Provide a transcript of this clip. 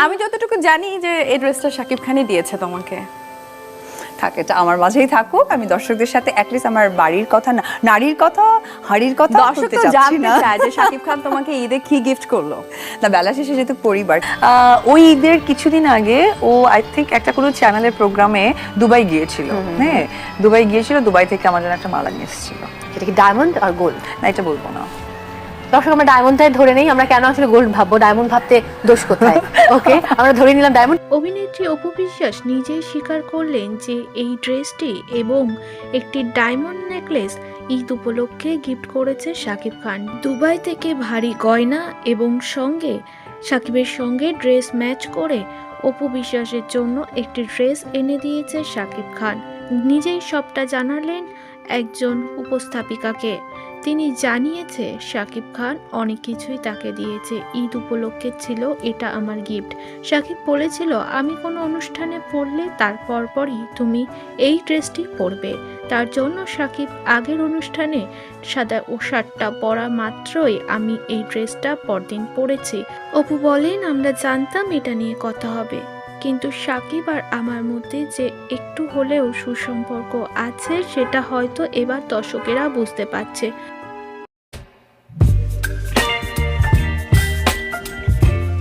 আমি যতটুকু জানি যে এই ড্রেসটা শাকিব খানই দিয়েছে তোমাকে। থাক, এটা আমার মাঝেই থাকুক। আমি দর্শকদের সাথে অ্যাটলিস্ট আমার বাড়ির কথা না, নারীর কথা, হাড়ির কথা দর্শক বলতে তো চাচ্ছি জানতে না। চায় যে শাকিব খান তোমাকে ঈদে কি গিফট করলো। না, বেলা শেষে যেহেতু পরিবার, ওই ঈদের কিছুদিন আগে ও আই থিঙ্ক একটা কোনো চ্যানেলের প্রোগ্রামে দুবাই গিয়েছিল। হ্যাঁ, দুবাই গিয়েছিল, দুবাই থেকে আমার জন্য একটা মালা নিয়ে এসেছিল। সেটা কি ডায়মন্ড আর গোল্ড? না, এটা বলবো না। দর্শক আমরা ডায়মন্ডটাই ধরে নেই, আমরা কেন আসলে গোল্ড ভাববো, ডায়মন্ড ভাবতে দোষ কোথায়? ওকে, আমরা ধরে নিলাম ডায়মন্ড। অভিনেত্রী অপু বিশ্বাস নিজেই স্বীকার করলেন যে এই ড্রেসটি এবং একটি ডায়মন্ড নেকলেস ঈদ উপলক্ষে গিফট করেছে শাকিব খান। দুবাই থেকে ভারী গয়না এবং সঙ্গে শাকিবের সঙ্গে ড্রেস ম্যাচ করে অপু বিশ্বাসের জন্য একটি ড্রেস এনে দিয়েছে শাকিব খান। নিজেই সবটা জানালেন একজন উপস্থাপিকাকে। তিনি জানিয়েছে শাকিব খান অনেক কিছুই তাকে দিয়েছে, ঈদ উপলক্ষে ছিল এটা আমার গিফট। শাকিব বলেছিল আমি কোনো অনুষ্ঠানে পরলে তার পরপরই তুমি এই ড্রেসটি পরবে। তার জন্য শাকিব আগের অনুষ্ঠানে সাদা শার্টটা পরা মাত্রই আমি এই ড্রেসটা পরদিন পরেছি। অপু বলেন আমরা জানতাম এটা নিয়ে কথা হবে, কিন্তু শাকিব আর আমার মধ্যে যে একটু হলেও সুসম্পর্ক আছে সেটা হয়তো এবার দর্শকেরা বুঝতে পারছে।